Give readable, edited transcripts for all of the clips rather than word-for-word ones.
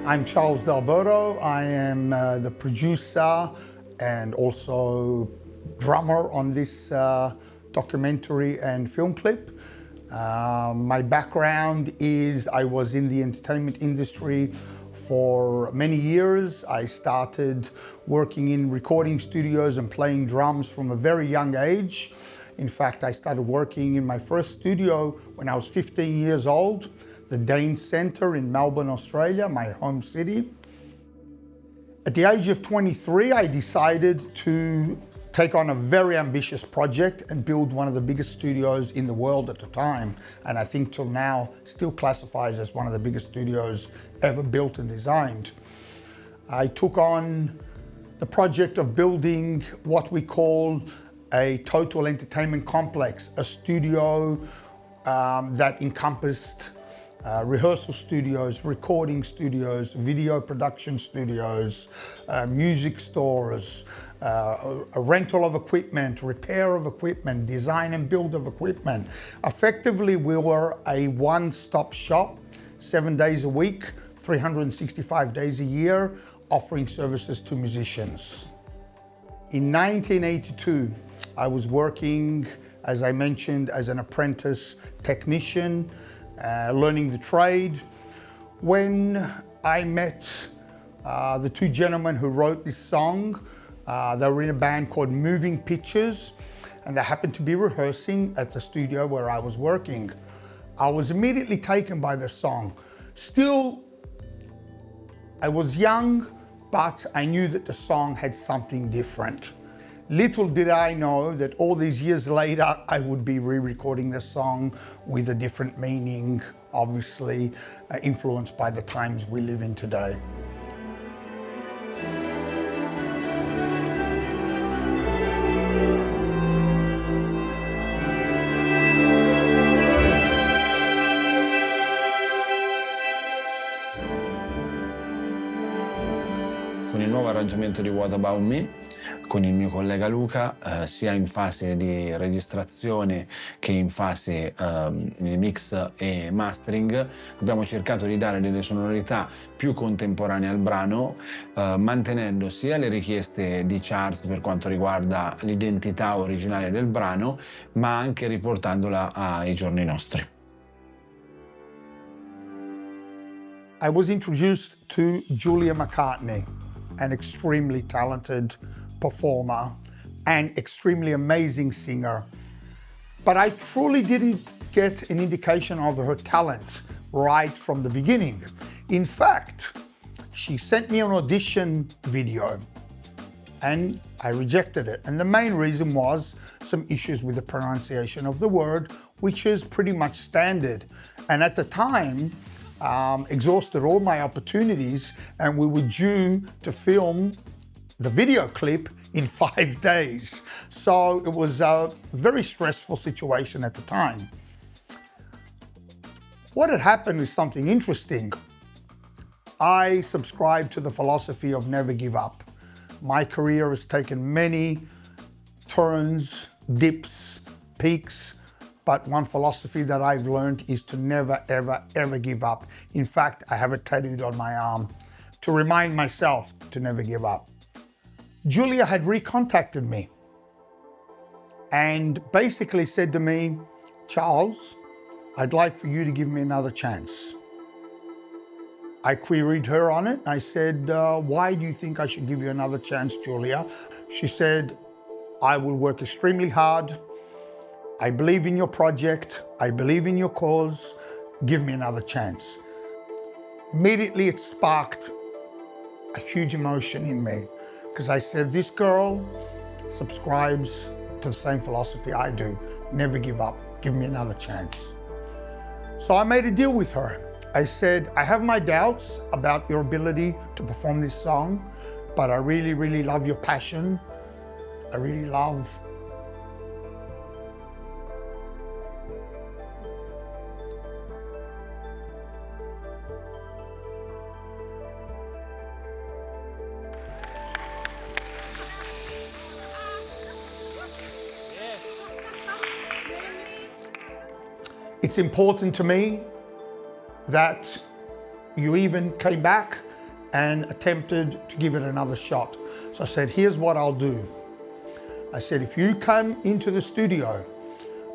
I'm Charles D'Alberto. I am the producer and also drummer on this documentary and film clip. My background is I was in the entertainment industry for many years. I started working in recording studios and playing drums from a very young age. In fact, I started working in my first studio when I was 15 years old, the Dane Centre in Melbourne, Australia, my home city. At the age of 23, I decided to take on a very ambitious project and build one of the biggest studios in the world at the time. And I think till now still classifies as one of the biggest studios ever built and designed. I took on the project of building what we call a total entertainment complex, a studio that encompassed rehearsal studios, recording studios, video production studios, music stores, a rental of equipment, repair of equipment, design and build of equipment. Effectively, we were a one-stop shop, 7 days a week, 365 days a year, offering services to musicians. In 1982, I was working, as I mentioned, as an apprentice technician, learning the trade, when I met the two gentlemen who wrote this song. They were in a band called Moving Pictures, and they happened to be rehearsing at the studio where I was working. I was immediately taken by the song. Still, I was young, but I knew that the song had something different. Little did I know that all these years later, I would be re-recording the song with a different meaning, obviously influenced by the times we live in today. Con il nuovo arrangiamento di What About Me, con il mio collega Luca, sia in fase di registrazione che in fase di mix e mastering, abbiamo cercato di dare delle sonorità più contemporanee al brano, mantenendo sia le richieste di Charles per quanto riguarda l'identità originale del brano, ma anche riportandola ai giorni nostri. I was introduced to Julia McCartney, an extremely talented performer and extremely amazing singer. But I truly didn't get an indication of her talent right from the beginning. In fact, she sent me an audition video and I rejected it. And the main reason was some issues with the pronunciation of the word, which is pretty much standard. And at the time, exhausted all my opportunities, and we were due to film the video clip in 5 days. So it was a very stressful situation at the time. What had happened is something interesting. I subscribe to the philosophy of never give up. My career has taken many turns, dips, peaks, but one philosophy that I've learned is to never, ever, ever give up. In fact, I have it tattooed on my arm to remind myself to never give up. Julia had recontacted me and basically said to me, Charles, I'd like for you to give me another chance. I queried her on it. I said, why do you think I should give you another chance, Julia? She said, I will work extremely hard. I believe in your project. I believe in your cause. Give me another chance. Immediately it sparked a huge emotion in me because I said, this girl subscribes to the same philosophy I do. Never give up. Give me another chance. So I made a deal with her. I said, I have my doubts about your ability to perform this song, but I really, really love your passion. I really love It's important to me that you even came back and attempted to give it another shot. So I said, here's what I'll do. I said, if you come into the studio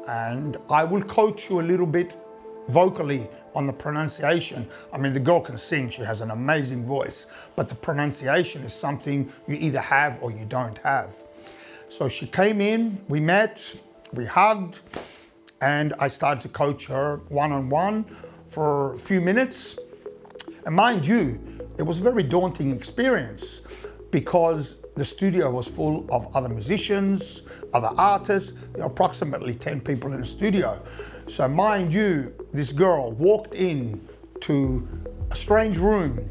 and I will coach you a little bit vocally on the pronunciation. I mean, the girl can sing, she has an amazing voice, but the pronunciation is something you either have or you don't have. So she came in, we met, we hugged, and I started to coach her one-on-one for a few minutes. And mind you, it was a very daunting experience because the studio was full of other musicians, other artists. There were approximately 10 people in the studio. So mind you, this girl walked in to a strange room,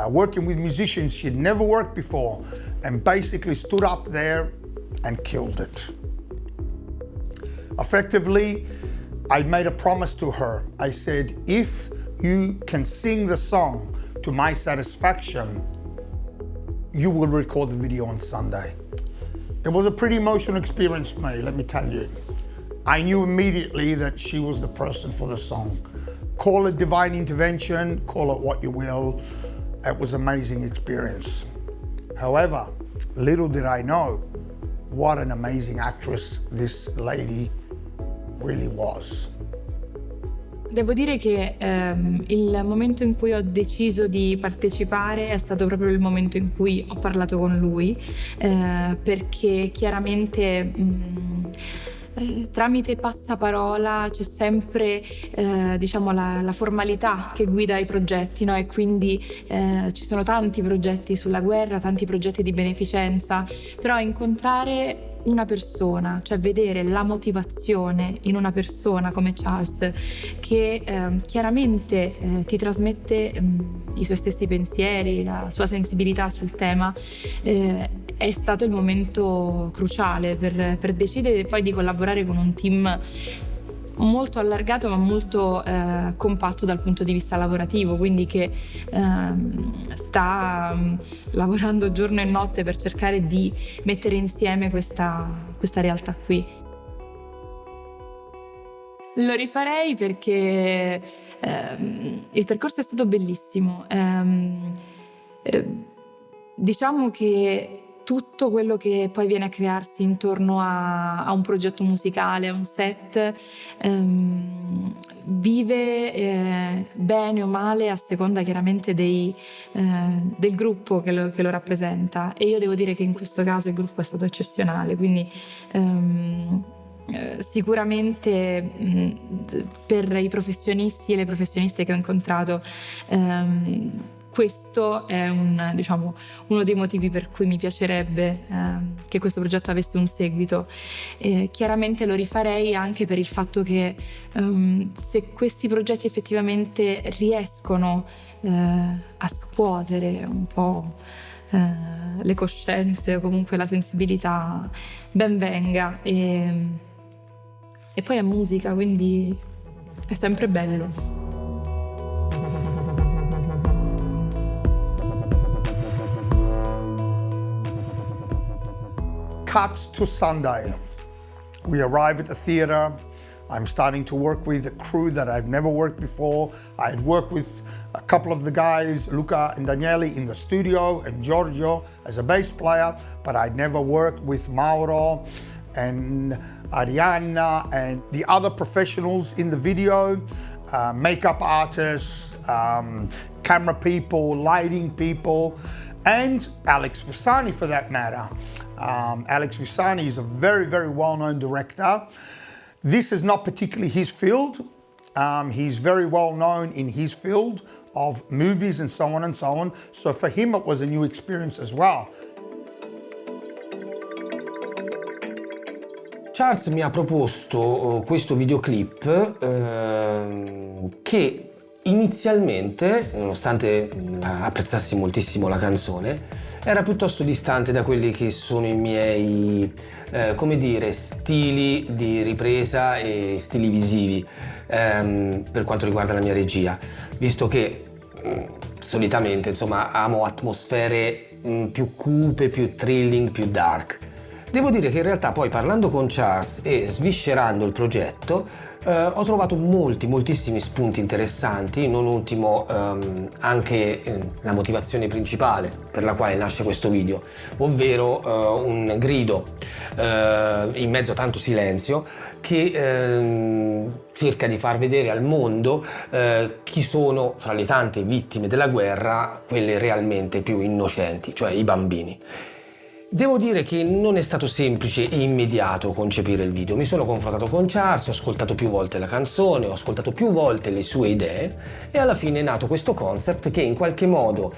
working with musicians she'd never worked before, and basically stood up there and killed it. Effectively, I made a promise to her. I said, if you can sing the song to my satisfaction, you will record the video on Sunday. It was a pretty emotional experience for me, let me tell you. I knew immediately that she was the person for the song. Call it divine intervention, call it what you will. It was an amazing experience. However, little did I know what an amazing actress this lady really was. Devo dire che il momento in cui ho deciso di partecipare è stato proprio il momento in cui ho parlato con lui, perché chiaramente tramite passaparola c'è sempre diciamo la formalità che guida i progetti, no? E quindi ci sono tanti progetti sulla guerra, tanti progetti di beneficenza, però incontrare una persona, cioè vedere la motivazione in una persona come Charles che chiaramente ti trasmette i suoi stessi pensieri, la sua sensibilità sul tema, è stato il momento cruciale per decidere poi di collaborare con un team molto allargato ma molto compatto dal punto di vista lavorativo, quindi che sta lavorando giorno e notte per cercare di mettere insieme questa realtà qui. Lo rifarei perché il percorso è stato bellissimo. Diciamo che tutto quello che poi viene a crearsi intorno a un progetto musicale, a un set, vive bene o male a seconda chiaramente del gruppo che lo rappresenta, e io devo dire che in questo caso il gruppo è stato eccezionale, quindi sicuramente per i professionisti e le professioniste che ho incontrato questo è uno dei motivi per cui mi piacerebbe che questo progetto avesse un seguito. Chiaramente lo rifarei anche per il fatto che se questi progetti effettivamente riescono a scuotere un po' le coscienze o comunque la sensibilità, ben venga. E poi è musica, quindi è sempre bello. Cut to Sunday. We arrive at the theater. I'm starting to work with a crew that I've never worked before. I had worked with a couple of the guys, Luca and Daniele, in the studio, and Giorgio as a bass player, but I'd never worked with Mauro and Arianna and the other professionals in the video, makeup artists, camera people, lighting people, and Alex Visani for that matter. Alex Visani is a very, very well-known director. This is not particularly his field. He's very well known in his field of movies and so on and so on. So for him it was a new experience as well. Charles mi ha proposto questo videoclip che inizialmente, nonostante apprezzassi moltissimo la canzone, era piuttosto distante da quelli che sono i miei, stili di ripresa e stili visivi per quanto riguarda la mia regia, visto che solitamente amo atmosfere più cupe, più thrilling, più dark. Devo dire che in realtà poi parlando con Charles e sviscerando il progetto ho trovato moltissimi spunti interessanti, non ultimo anche la motivazione principale per la quale nasce questo video, ovvero un grido in mezzo a tanto silenzio che cerca di far vedere al mondo chi sono fra le tante vittime della guerra quelle realmente più innocenti, cioè i bambini. Devo dire che non è stato semplice e immediato concepire il video. Mi sono confrontato con Charles, ho ascoltato più volte la canzone, ho ascoltato più volte le sue idee e alla fine è nato questo concept che in qualche modo,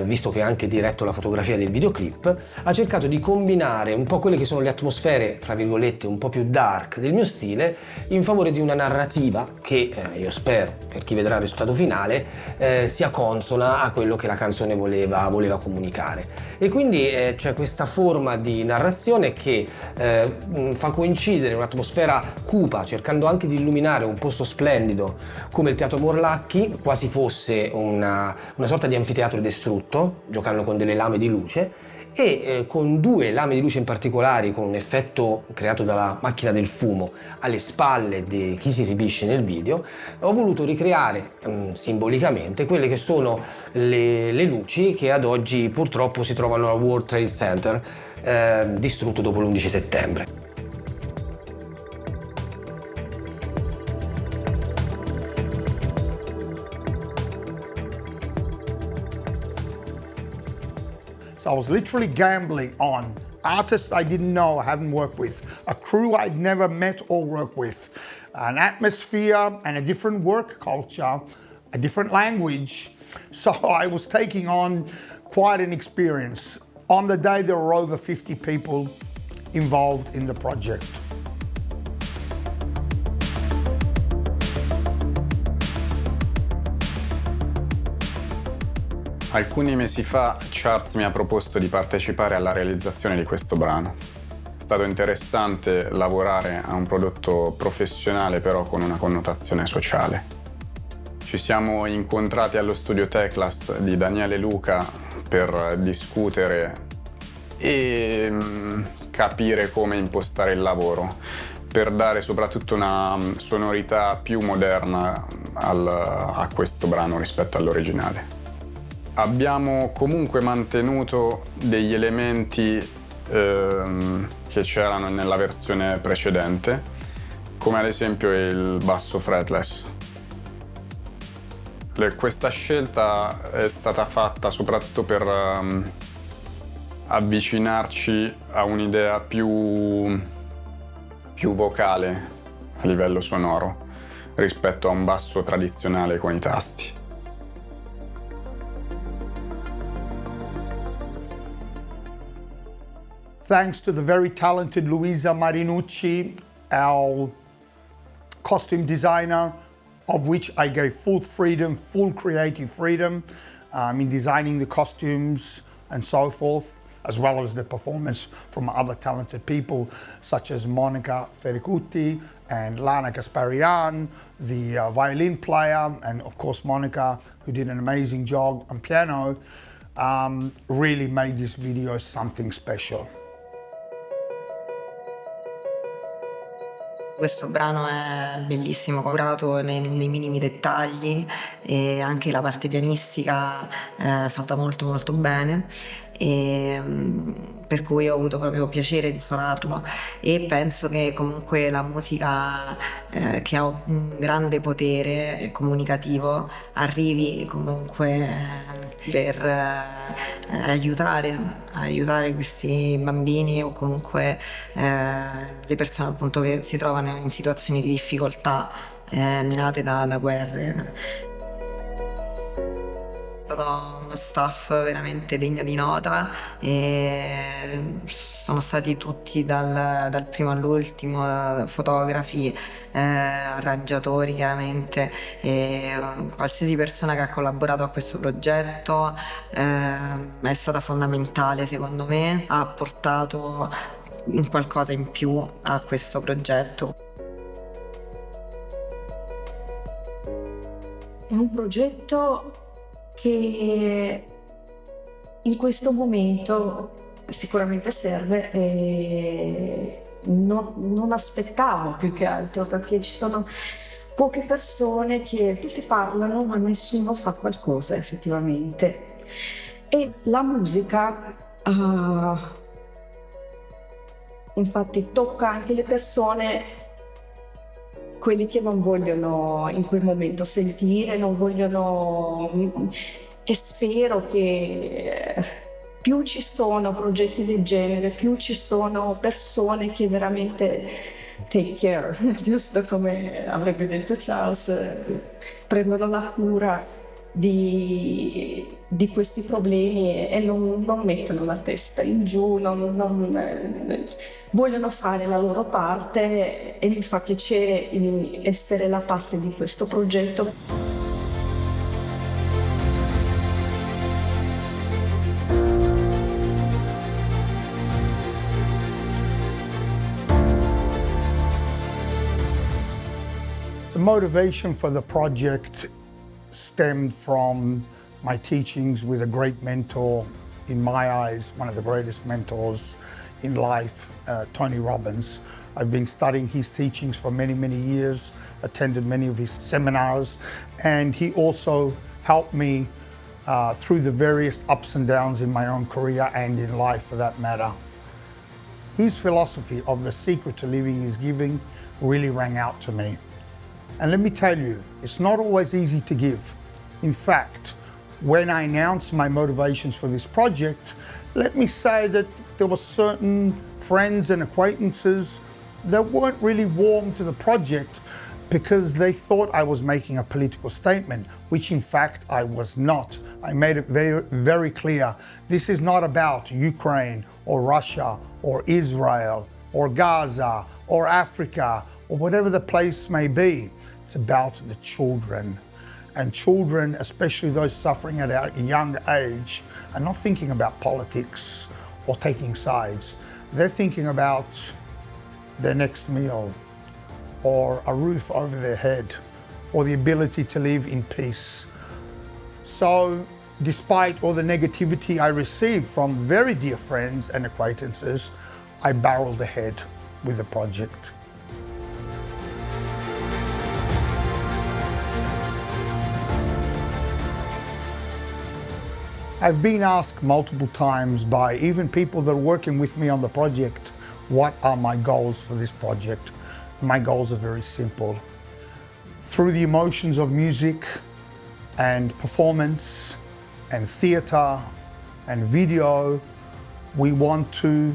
visto che ha anche diretto la fotografia del videoclip, ha cercato di combinare un po' quelle che sono le atmosfere, fra virgolette, un po' più dark del mio stile in favore di una narrativa che, io spero, per chi vedrà il risultato finale, sia consona a quello che la canzone voleva comunicare. E quindi c'è questa forma di narrazione che fa coincidere un'atmosfera cupa, cercando anche di illuminare un posto splendido come il Teatro Morlacchi, quasi fosse una sorta di anfiteatro distrutto, giocando con delle lame di luce, e con due lame di luce in particolare, con un effetto creato dalla macchina del fumo alle spalle di chi si esibisce nel video, ho voluto ricreare simbolicamente quelle che sono le luci che ad oggi purtroppo si trovano al World Trade Center, distrutto dopo l'11 settembre. So I was literally gambling on artists I didn't know, I haven't worked with, a crew I'd never met or worked with, an atmosphere and a different work culture, a different language. So I was taking on quite an experience. On the day, there were over 50 people involved in the project. Alcuni mesi fa Charles mi ha proposto di partecipare alla realizzazione di questo brano. È stato interessante lavorare a un prodotto professionale però con una connotazione sociale. Ci siamo incontrati allo studio Teclas di Daniele e Luca per discutere e capire come impostare il lavoro, per dare soprattutto una sonorità più moderna a questo brano rispetto all'originale. Abbiamo comunque mantenuto degli elementi che c'erano nella versione precedente, come ad esempio il basso fretless. Questa scelta è stata fatta soprattutto per avvicinarci a un'idea più vocale a livello sonoro rispetto a un basso tradizionale con i tasti. Thanks to the very talented Luisa Marinucci, our costume designer, of which I gave full freedom, full creative freedom in designing the costumes and so forth, as well as the performance from other talented people such as Monica Fericutti and Lana Gasparian, the violin player, and of course Monica, who did an amazing job on piano, really made this video something special. Questo brano è bellissimo, curato nei minimi dettagli e anche la parte pianistica è fatta molto bene, e per cui ho avuto proprio piacere di suonarlo, e penso che comunque la musica che ha un grande potere comunicativo arrivi comunque per aiutare questi bambini o comunque le persone appunto che si trovano in situazioni di difficoltà minate da guerre. È stato uno staff veramente degno di nota e sono stati tutti dal primo all'ultimo, fotografi, arrangiatori chiaramente, e qualsiasi persona che ha collaborato a questo progetto è stata fondamentale secondo me, ha portato un qualcosa in più a questo progetto. È un progetto che in questo momento sicuramente serve e non aspettavo più che altro, perché ci sono poche persone che tutti parlano ma nessuno fa qualcosa effettivamente. E la musica infatti tocca anche le persone, quelli che non vogliono in quel momento sentire, non vogliono, e spero che più ci sono progetti del genere, più ci sono persone che veramente take care, giusto come avrebbe detto Charles, prendono la cura di questi problemi e non mettono la testa in giù, vogliono fare la loro parte e mi fa piacere essere la parte di questo progetto. The motivation for the project stemmed from my teachings with a great mentor, in my eyes, one of the greatest mentors in life, Tony Robbins. I've been studying his teachings for many, many years, attended many of his seminars, and he also helped me through the various ups and downs in my own career and in life for that matter. His philosophy of the secret to living is giving really rang out to me. And let me tell you, it's not always easy to give. In fact, when I announced my motivations for this project, let me say that there were certain friends and acquaintances that weren't really warm to the project because they thought I was making a political statement, which in fact I was not. I made it very, very clear. This is not about Ukraine or Russia or Israel or Gaza or Africa or whatever the place may be. It's about the children. And children, especially those suffering at a young age, are not thinking about politics or taking sides. They're thinking about their next meal or a roof over their head or the ability to live in peace. So despite all the negativity I received from very dear friends and acquaintances, I barreled ahead with the project. I've been asked multiple times by even people that are working with me on the project, what are my goals for this project? My goals are very simple. Through the emotions of music and performance and theatre and video, we want to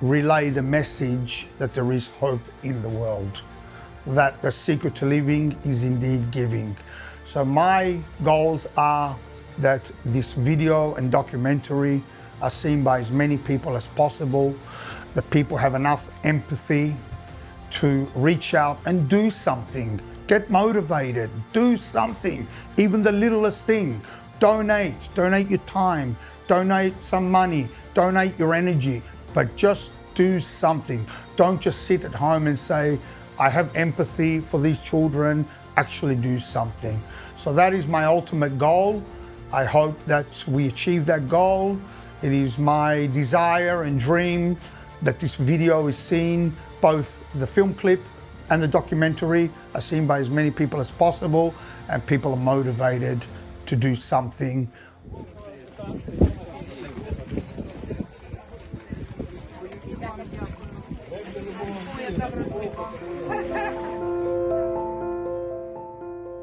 relay the message that there is hope in the world, that the secret to living is indeed giving. So my goals are that this video and documentary are seen by as many people as possible, that people have enough empathy to reach out and do something, get motivated, do something, even the littlest thing. Donate your time, donate some money, donate your energy, but just do something. Don't just sit at home and say, I have empathy for these children, actually do something. So that is my ultimate goal. I hope that we achieve that goal. It is my desire and dream that this video is seen, both the film clip and the documentary are seen by as many people as possible, and people are motivated to do something.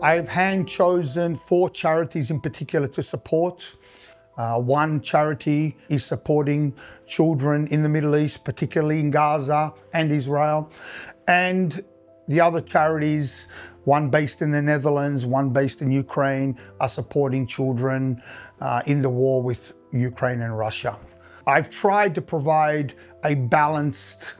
I've hand-chosen 4 charities in particular to support. One charity is supporting children in the Middle East, particularly in Gaza and Israel. And the other charities, one based in the Netherlands, one based in Ukraine, are supporting children in the war with Ukraine and Russia. I've tried to provide a balanced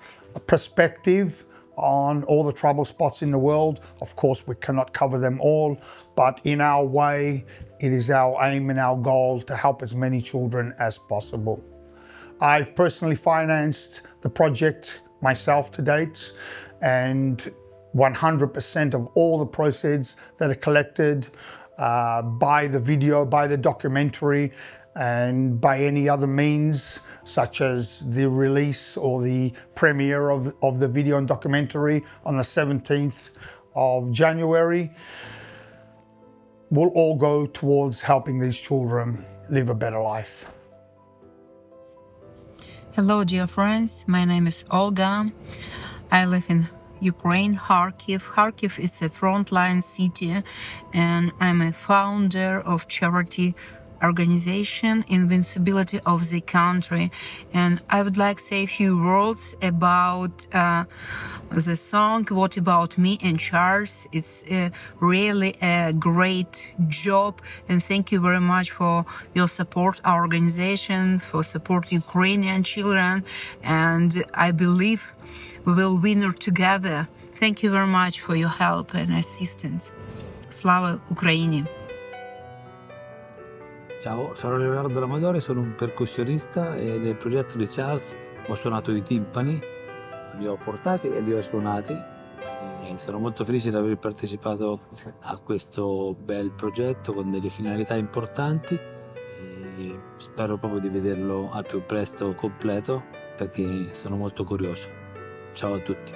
perspective on all the trouble spots in the world. Of course, we cannot cover them all, but in our way, it is our aim and our goal to help as many children as possible. I've personally financed the project myself to date, and 100% of all the proceeds that are collected by the video, by the documentary, and by any other means, such as the release or the premiere of the video and documentary on the 17th of January, will all go towards helping these children live a better life. Hello, dear friends. My name is Olga. I live in Ukraine, Kharkiv. Kharkiv is a frontline city, and I'm a founder of charity organization Invincibility of the Country. And I would like to say a few words about the song What About Me and Charles. It's really a great job, and thank you very much for your support, our organization, for support Ukrainian children, and I believe we will win together. Thank you very much for your help and assistance. Slava Ukraini! Ciao, sono Leonardo Lamadore, sono un percussionista e nel progetto di Charles ho suonato i timpani, li ho portati e li ho suonati. E sono molto felice di aver partecipato a questo bel progetto con delle finalità importanti e spero proprio di vederlo al più presto completo perché sono molto curioso. Ciao a tutti.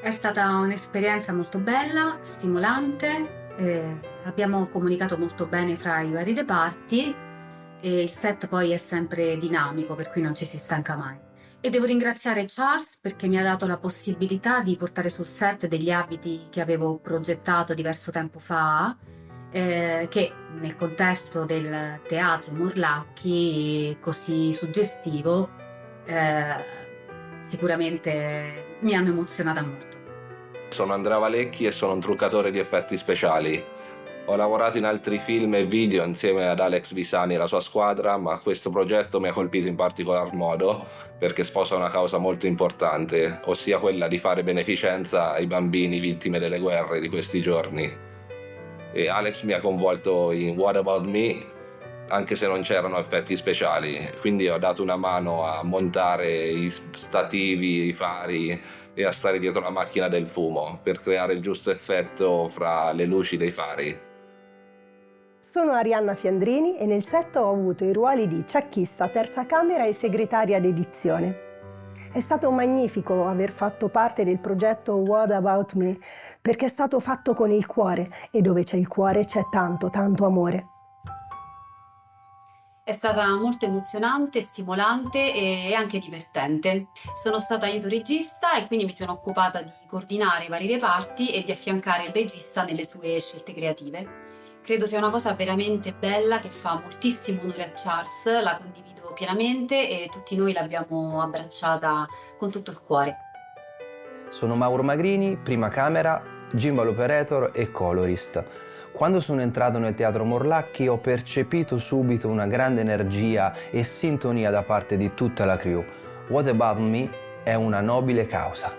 È stata un'esperienza molto bella, stimolante. Abbiamo comunicato molto bene fra i vari reparti e il set poi è sempre dinamico, per cui non ci si stanca mai. E devo ringraziare Charles perché mi ha dato la possibilità di portare sul set degli abiti che avevo progettato diverso tempo fa, che nel contesto del teatro Morlacchi così suggestivo sicuramente mi hanno emozionata molto. Sono Andrea Valecchi e sono un truccatore di effetti speciali. Ho lavorato in altri film e video insieme ad Alex Visani e la sua squadra, ma questo progetto mi ha colpito in particolar modo perché sposa una causa molto importante, ossia quella di fare beneficenza ai bambini vittime delle guerre di questi giorni. E Alex mi ha coinvolto in What About Me, anche se non c'erano effetti speciali, quindi ho dato una mano a montare i stativi, i fari e a stare dietro la macchina del fumo per creare il giusto effetto fra le luci dei fari. Sono Arianna Fiandrini e nel set ho avuto i ruoli di ciacchista, terza camera e segretaria d'edizione. È stato magnifico aver fatto parte del progetto What About Me perché è stato fatto con il cuore e dove c'è il cuore c'è tanto, tanto amore. È stata molto emozionante, stimolante e anche divertente. Sono stata aiuto regista e quindi mi sono occupata di coordinare i vari reparti e di affiancare il regista nelle sue scelte creative. Credo sia una cosa veramente bella che fa moltissimo onore a Charles, la condivido pienamente e tutti noi l'abbiamo abbracciata con tutto il cuore. Sono Mauro Magrini, prima camera, gimbal operator e colorist. Quando sono entrato nel teatro Morlacchi ho percepito subito una grande energia e sintonia da parte di tutta la crew. What About Me è una nobile causa.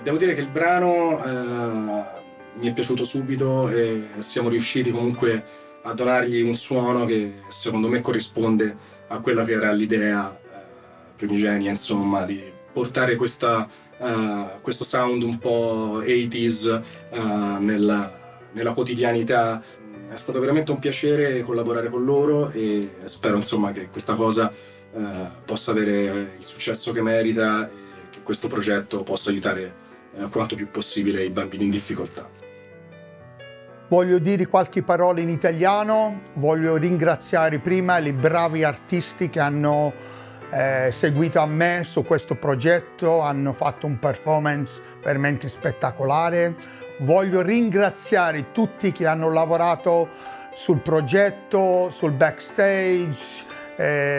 Devo dire che il brano mi è piaciuto subito e siamo riusciti comunque a donargli un suono che secondo me corrisponde a quella che era l'idea primigenia, insomma, di portare questo sound un po' 80s nella quotidianità. È stato veramente un piacere collaborare con loro e spero insomma che questa cosa possa avere il successo che merita e che questo progetto possa aiutare quanto più possibile i bambini in difficoltà. Voglio dire qualche parola in italiano, voglio ringraziare prima i bravi artisti che hanno seguito a me su questo progetto, hanno fatto un performance veramente spettacolare. Voglio ringraziare tutti che hanno lavorato sul progetto, sul backstage,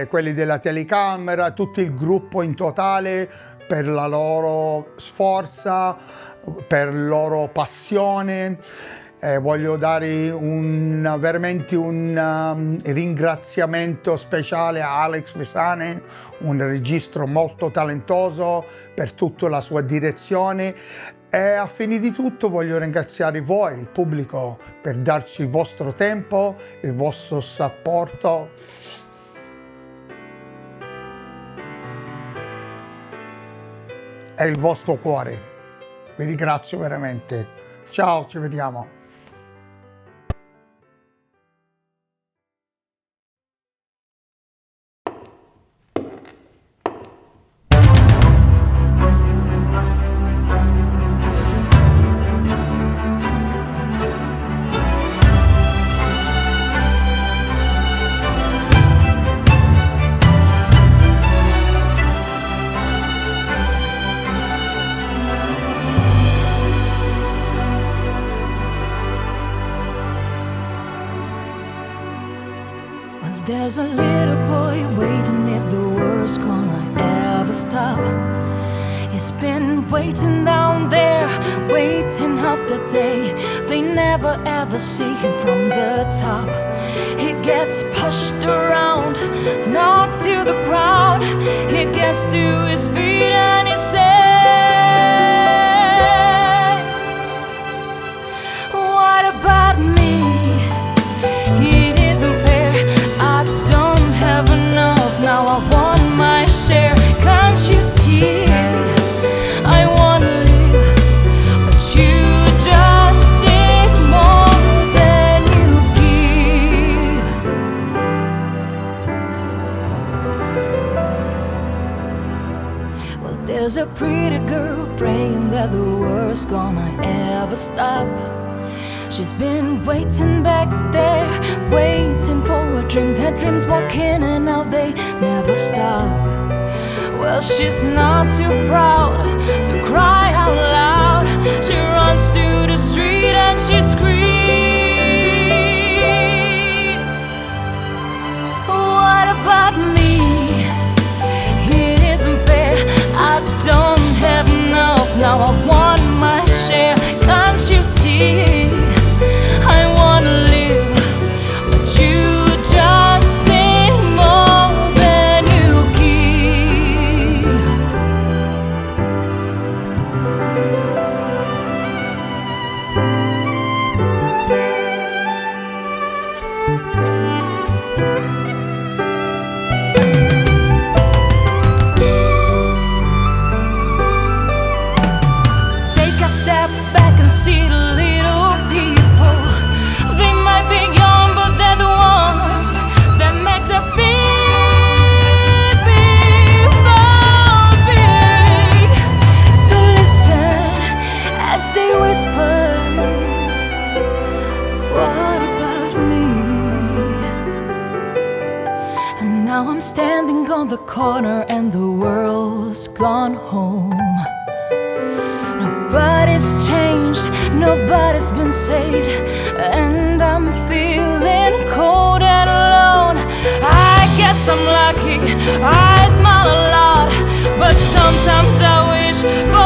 quelli della telecamera, tutto il gruppo in totale per la loro sforzo, per la loro passione. Voglio dare veramente un ringraziamento speciale a Alex Visani, un regista molto talentoso, per tutta la sua direzione. E a fine di tutto voglio ringraziare voi, il pubblico, per darci il vostro tempo, il vostro supporto. E il vostro cuore. Vi ringrazio veramente. Ciao, ci vediamo. There's a little boy waiting if the world's gonna ever stop. He's been waiting down there, waiting half the day. They never ever see him from the top. He gets pushed around, knocked to the ground. He gets to his feet and he says, what about me? It isn't fair, I don't have enough. Now I want my share, can't you see? I wanna live, but you just take more than you give. Well, there's a pretty girl praying that the world's gonna ever stop. She's been waiting back there, waiting for her dreams. Her dreams walk in and out, they never stop. Well, she's not too proud to cry out loud. She runs to the street and she screams, what about me? It isn't fair, I don't have enough. Now I want my share, can't you see? I wanna live, but you just take more than you give. Take a step back and see the little people. They might be young, but they're the ones that make the big, big world big. So listen as they whisper, what about me? And now I'm standing on the corner and the world's gone home. Nobody's changed, nobody's been saved, and I'm feeling cold and alone. I guess I'm lucky, I smile a lot, but sometimes I wish for